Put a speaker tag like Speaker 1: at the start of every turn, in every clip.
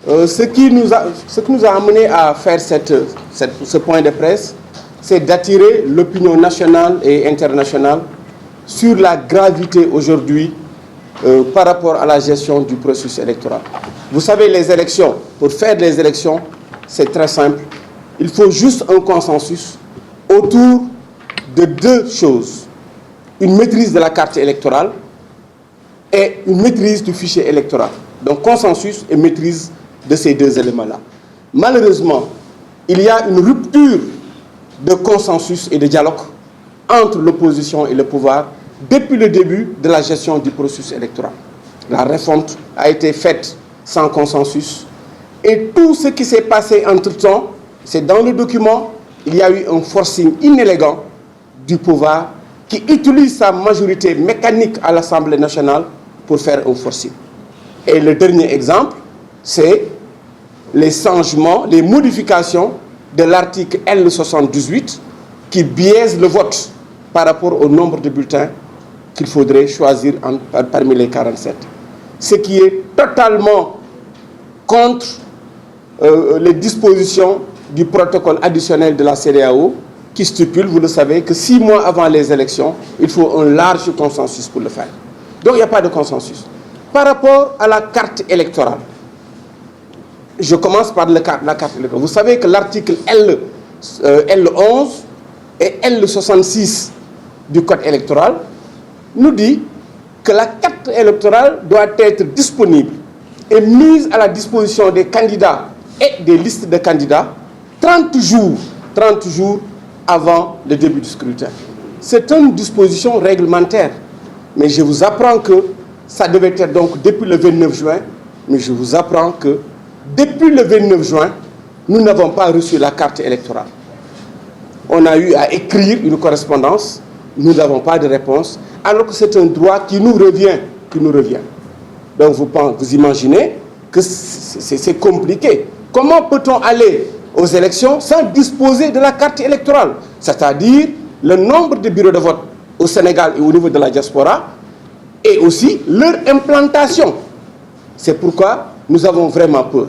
Speaker 1: Ce qui nous a amené à faire ce point de presse, c'est d'attirer l'opinion nationale et internationale sur la gravité aujourd'hui par rapport à la gestion du processus électoral. Vous savez, les élections, pour faire des élections, c'est très simple. Il faut juste un consensus autour de deux choses. Une maîtrise de la carte électorale et une maîtrise du fichier électoral. Donc consensus et maîtrise de ces deux éléments-là. Malheureusement, il y a une rupture de consensus et de dialogue entre l'opposition et le pouvoir depuis le début de la gestion du processus électoral. La refonte a été faite sans consensus et tout ce qui s'est passé entre-temps, c'est dans le document, il y a eu un forcing inélégant du pouvoir qui utilise sa majorité mécanique à l'Assemblée nationale pour faire un forcing. Et le dernier exemple, c'est les changements, les modifications de l'article L78 qui biaise le vote par rapport au nombre de bulletins qu'il faudrait choisir parmi les 47. Ce qui est totalement contre les dispositions du protocole additionnel de la CEDEAO qui stipule, vous le savez, que 6 mois avant les élections, il faut un large consensus pour le faire. Donc il n'y a pas de consensus. Par rapport à la carte électorale, je commence par la carte électorale. Vous savez que l'article L11 et L66 du Code électoral nous dit que la carte électorale doit être disponible et mise à la disposition des candidats et des listes de candidats 30 jours avant le début du scrutin. C'est une disposition réglementaire, mais je vous apprends que ça devait être donc depuis le 29 juin, mais je vous apprends que depuis le 29 juin, nous n'avons pas reçu la carte électorale. On a eu à écrire une correspondance, nous n'avons pas de réponse, alors que c'est un droit qui nous revient. Donc vous imaginez que c'est compliqué. Comment peut-on aller aux élections sans disposer de la carte électorale? C'est-à-dire le nombre de bureaux de vote au Sénégal et au niveau de la diaspora, et aussi leur implantation. C'est pourquoi nous avons vraiment peur.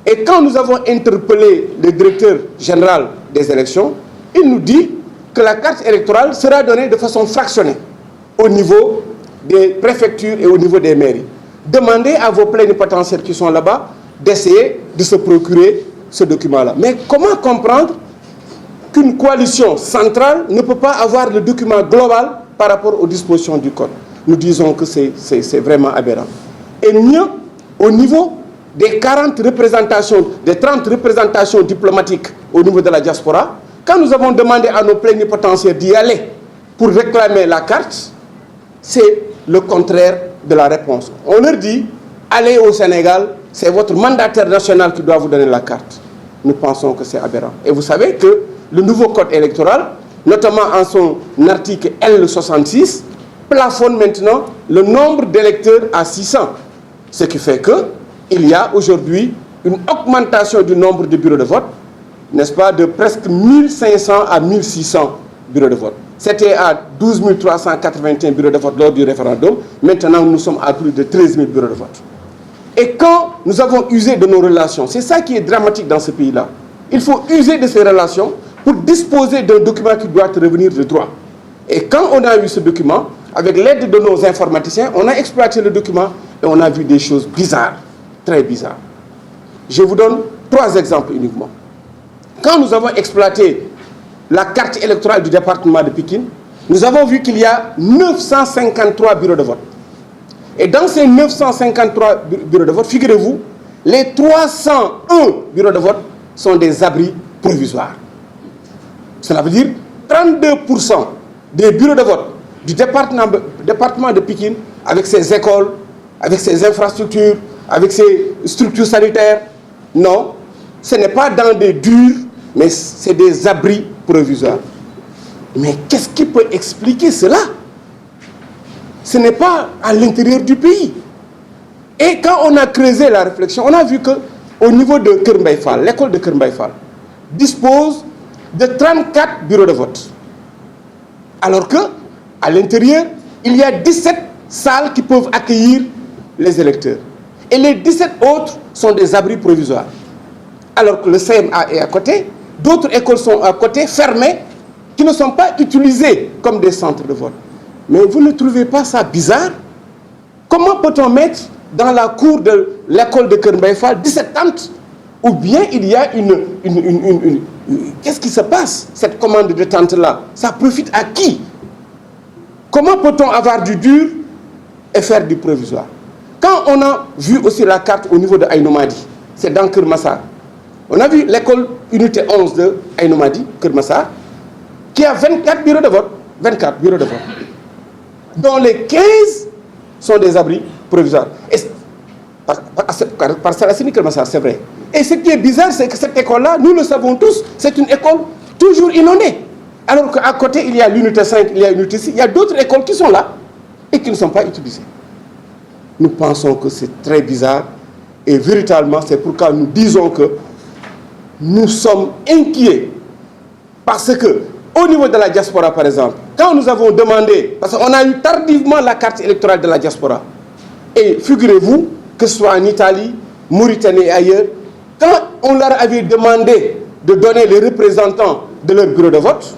Speaker 1: Et quand nous avons interpellé le directeur général des élections, il nous dit que la carte électorale sera donnée de façon fractionnée au niveau des préfectures et au niveau des mairies. Demandez à vos plénipotentiaires qui sont là-bas d'essayer de se procurer ce document-là. Mais comment comprendre qu'une coalition centrale ne peut pas avoir le document global par rapport aux dispositions du Code? Nous disons que c'est vraiment aberrant. Et mieux, au niveau des 30 représentations diplomatiques au niveau de la diaspora, quand nous avons demandé à nos plénipotentiaires d'y aller pour réclamer la carte, c'est le contraire de la réponse. On leur dit, allez au Sénégal, c'est votre mandataire national qui doit vous donner la carte. Nous pensons que c'est aberrant. Et vous savez que le nouveau code électoral, notamment en son article L66, plafonne maintenant le nombre d'électeurs à 600. Ce qui fait qu'il y a aujourd'hui une augmentation du nombre de bureaux de vote, n'est-ce pas, de presque 1500 à 1600 bureaux de vote. C'était à 12 381 bureaux de vote lors du référendum. Maintenant, nous sommes à plus de 13 000 bureaux de vote. Et quand nous avons usé de nos relations, c'est ça qui est dramatique dans ce pays-là. Il faut user de ces relations pour disposer d'un document qui doit revenir de droit. Et quand on a eu ce document, avec l'aide de nos informaticiens, on a exploité le document et on a vu des choses bizarres, très bizarres. Je vous donne 3 exemples uniquement. Quand nous avons exploité la carte électorale du département de Pikine, nous avons vu qu'il y a 953 bureaux de vote. Et dans ces 953 bureaux de vote, figurez-vous, les 301 bureaux de vote sont des abris provisoires. Cela veut dire 32% des bureaux de vote du département de Pikine, avec ses écoles, avec ses infrastructures, avec ses structures sanitaires, non, ce n'est pas dans des durs, mais c'est des abris provisoires. Mais qu'est-ce qui peut expliquer cela? Ce n'est pas à l'intérieur du pays. Et quand on a creusé la réflexion, on a vu qu'au niveau de Kër Mbaye Fall, l'école de Kër Mbaye Fall dispose de 34 bureaux de vote. Alors qu'à l'intérieur, il y a 17 salles qui peuvent accueillir les électeurs. et les 17 autres sont des abris provisoires. Alors que le CMA est à côté, d'autres écoles sont à côté, fermées, qui ne sont pas utilisées comme des centres de vote. Mais vous ne trouvez pas ça bizarre? Comment peut-on mettre dans la cour de l'école de Keur Mbaye Fall 17 tentes? Ou bien il y a une qu'est-ce qui se passe, cette commande de tentes-là? Ça profite à qui? Comment peut-on avoir du dur et faire du provisoire? Quand on a vu aussi la carte au niveau de Aïnou Madi, c'est dans Keur Massar. On a vu l'école unité 11 de Aïnou Madi, Keur Massar, qui a 24 bureaux de vote. 24 bureaux de vote. Dont les 15 sont des abris provisoires. Et par Salasini Keur Massar, c'est vrai. Et ce qui est bizarre, c'est que cette école-là, nous le savons tous, c'est une école toujours inondée. Alors qu'à côté, il y a l'unité 5, il y a l'unité 6, il y a d'autres écoles qui sont là et qui ne sont pas utilisées. Nous pensons que c'est très bizarre et véritablement, c'est pourquoi nous disons que nous sommes inquiets. Parce que, au niveau de la diaspora, par exemple, quand nous avons demandé, parce qu'on a eu tardivement la carte électorale de la diaspora, et figurez-vous que ce soit en Italie, Mauritanie et ailleurs, quand on leur avait demandé de donner les représentants de leur bureau de vote,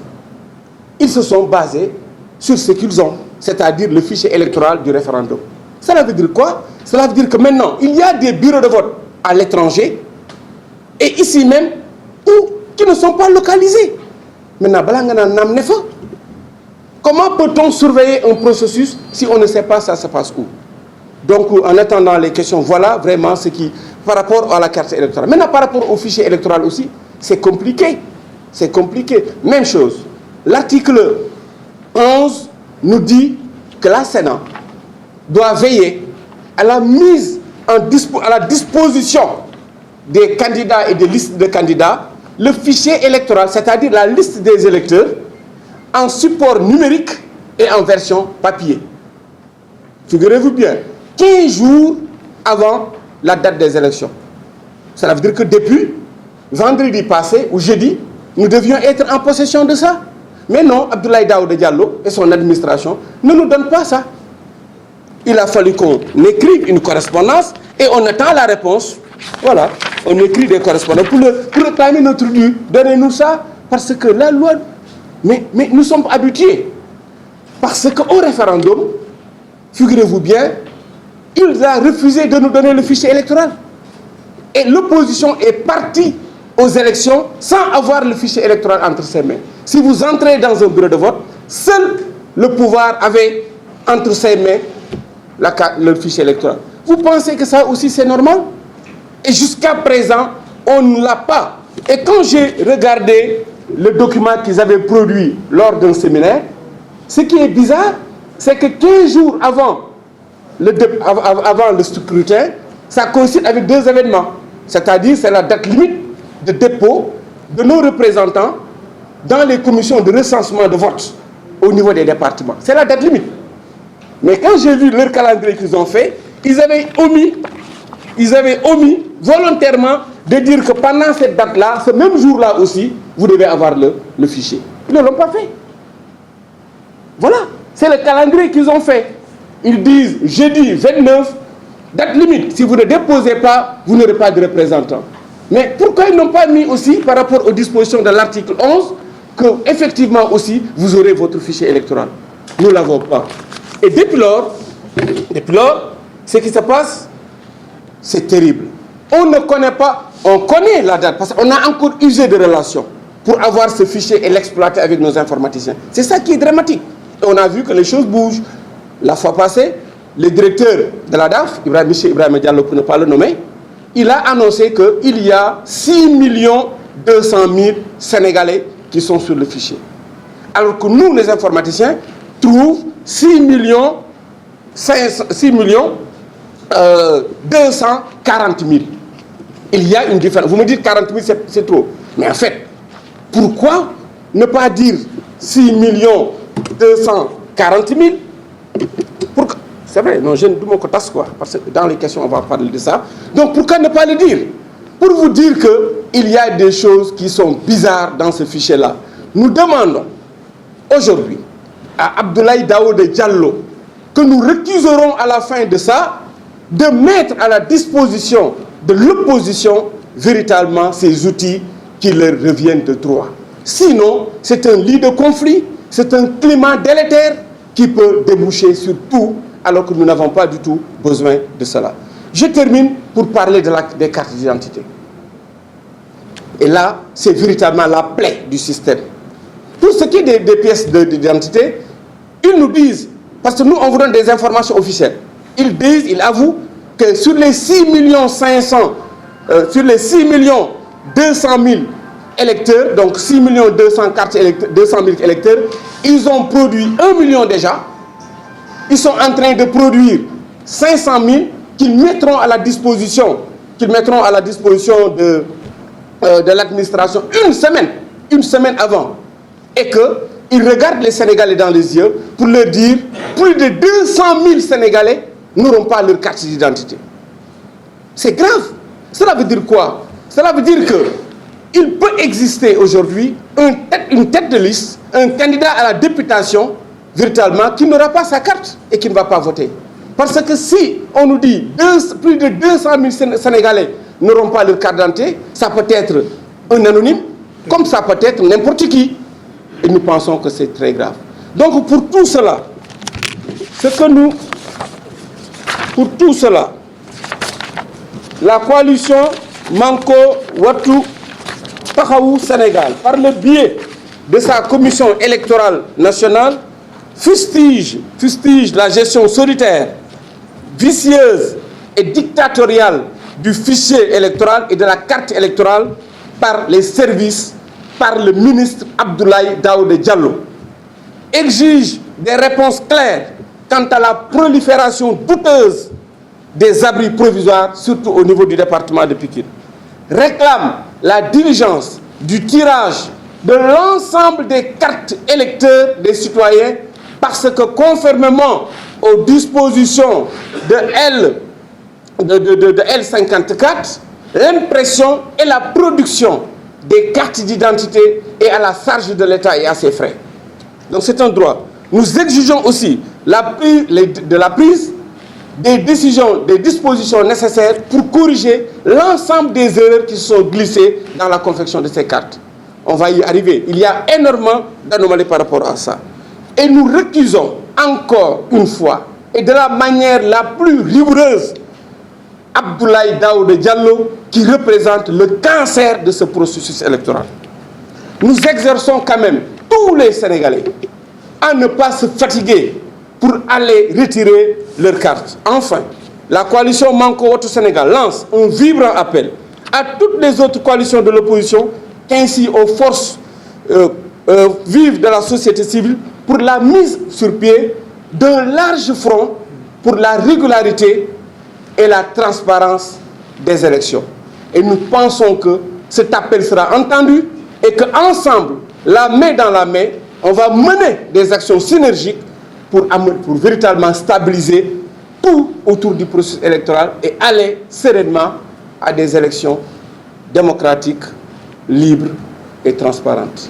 Speaker 1: ils se sont basés sur ce qu'ils ont, c'est-à-dire le fichier électoral du référendum. Cela veut dire quoi? Cela veut dire que maintenant, il y a des bureaux de vote à l'étranger et ici même qui ne sont pas localisés. Maintenant, comment peut-on surveiller un processus si on ne sait pas ça se passe où? Donc, en attendant les questions, voilà vraiment ce qui, par rapport à la carte électorale. Maintenant, par rapport au fichier électoral aussi, c'est compliqué. C'est compliqué. Même chose. L'article 11 nous dit que la Sénat doit veiller à la mise à la disposition des candidats et des listes de candidats, le fichier électoral, c'est-à-dire la liste des électeurs, en support numérique et en version papier. Figurez-vous bien, 15 jours avant la date des élections. Cela veut dire que depuis vendredi passé ou jeudi, nous devions être en possession de ça. Mais non, Abdoulaye Daouda Diallo et son administration ne nous donnent pas ça. Il a fallu qu'on écrive une correspondance et on attend la réponse. Voilà, on écrit des correspondances pour réclamer notre dû. Donnez-nous ça, parce que la loi... Mais nous sommes habitués. Parce qu'au référendum, figurez-vous bien, il a refusé de nous donner le fichier électoral. Et l'opposition est partie aux élections sans avoir le fichier électoral entre ses mains. Si vous entrez dans un bureau de vote, seul le pouvoir avait entre ses mains le fichier électoral. Vous pensez que ça aussi c'est normal? Et jusqu'à présent, on ne l'a pas. Et quand j'ai regardé le document qu'ils avaient produit lors d'un séminaire, ce qui est bizarre, c'est que 15 jours avant le scrutin, ça coïncide avec deux événements. C'est-à-dire, c'est la date limite de dépôt de nos représentants dans les commissions de recensement de vote au niveau des départements. C'est la date limite. Mais quand j'ai vu leur calendrier qu'ils ont fait, ils avaient omis volontairement de dire que pendant cette date-là, ce même jour-là aussi, vous devez avoir le fichier. Ils ne l'ont pas fait. Voilà, c'est le calendrier qu'ils ont fait. Ils disent jeudi 29, date limite. Si vous ne déposez pas, vous n'aurez pas de représentant. Mais pourquoi ils n'ont pas mis aussi, par rapport aux dispositions de l'article 11, que effectivement aussi, vous aurez votre fichier électoral? Nous ne l'avons pas. Et depuis lors, ce qui se passe, c'est terrible. On ne connaît pas, on connaît la date, parce qu'on a encore usé de relations pour avoir ce fichier et l'exploiter avec nos informaticiens. C'est ça qui est dramatique. Et on a vu que les choses bougent. La fois passée, le directeur de la DAF, Ibrahim Diallo pour ne pas le nommer, il a annoncé qu'il y a 6 200 000 Sénégalais qui sont sur le fichier. Alors que nous, les informaticiens, trouvent 6 240 000. Il y a une différence. Vous me dites 40 000, c'est trop. Mais en fait, pourquoi ne pas dire 6 240 000? C'est vrai, non, je ne dis pas quoi, parce que dans les questions, on va parler de ça. Donc pourquoi ne pas le dire? Pour vous dire qu'il y a des choses qui sont bizarres dans ce fichier-là. Nous demandons aujourd'hui à Abdoulaye Daouda Diallo que nous récuserons à la fin de ça de mettre à la disposition de l'opposition véritablement ces outils qui leur reviennent de droit. Sinon, c'est un lit de conflit, c'est un climat délétère qui peut déboucher sur tout, alors que nous n'avons pas du tout besoin de cela. Je termine pour parler des cartes d'identité. Et là, c'est véritablement la plaie du système. Tout ce qui est des pièces d'identité, ils nous disent, parce que nous, on vous donne des informations officielles, ils disent, ils avouent que sur les 6 500 000, sur les 6 200 000 électeurs, donc 6 200 000 électeurs, ils ont produit 1 million déjà. Ils sont en train de produire 500 000 qu'ils mettront à la disposition, de l'administration une semaine avant. Et qu'ils regardent les Sénégalais dans les yeux pour leur dire plus de 200 000 Sénégalais n'auront pas leur carte d'identité. C'est grave. Cela veut dire quoi? Cela veut dire qu'il peut exister aujourd'hui une tête de liste, un candidat à la députation, véritablement, qui n'aura pas sa carte et qui ne va pas voter. Parce que si on nous dit plus de 200 000 Sénégalais n'auront pas leur carte d'identité, ça peut être un anonyme, comme ça peut être n'importe qui. Et nous pensons que c'est très grave. Donc pour tout cela, la coalition Manko Wattu Taxawu Sénégal, par le biais de sa commission électorale nationale, fustige la gestion solitaire, vicieuse et dictatoriale du fichier électoral et de la carte électorale par les services, par le ministre Abdoulaye Daouda Diallo. Exige des réponses claires quant à la prolifération douteuse des abris provisoires, surtout au niveau du département de Pikine. Réclame la diligence du tirage de l'ensemble des cartes électeurs des citoyens, parce que conformément aux dispositions de L54, l'impression et la production des cartes d'identité est à la charge de l'État et à ses frais. Donc c'est un droit. Nous exigeons aussi la prise des dispositions nécessaires pour corriger l'ensemble des erreurs qui sont glissées dans la confection de ces cartes. On va y arriver. Il y a énormément d'anomalies par rapport à ça. Et nous récusons encore une fois, et de la manière la plus rigoureuse, Abdoulaye Daouda Diallo, qui représente le cancer de ce processus électoral. Nous exerçons quand même tous les Sénégalais à ne pas se fatiguer pour aller retirer leur carte. Enfin, la coalition Manko Wattu Sénégal lance un vibrant appel à toutes les autres coalitions de l'opposition, qu'ainsi aux forces vives de la société civile, pour la mise sur pied d'un large front pour la régularité et la transparence des élections. Et nous pensons que cet appel sera entendu et qu'ensemble, la main dans la main, on va mener des actions synergiques pour véritablement stabiliser tout autour du processus électoral et aller sereinement à des élections démocratiques, libres et transparentes.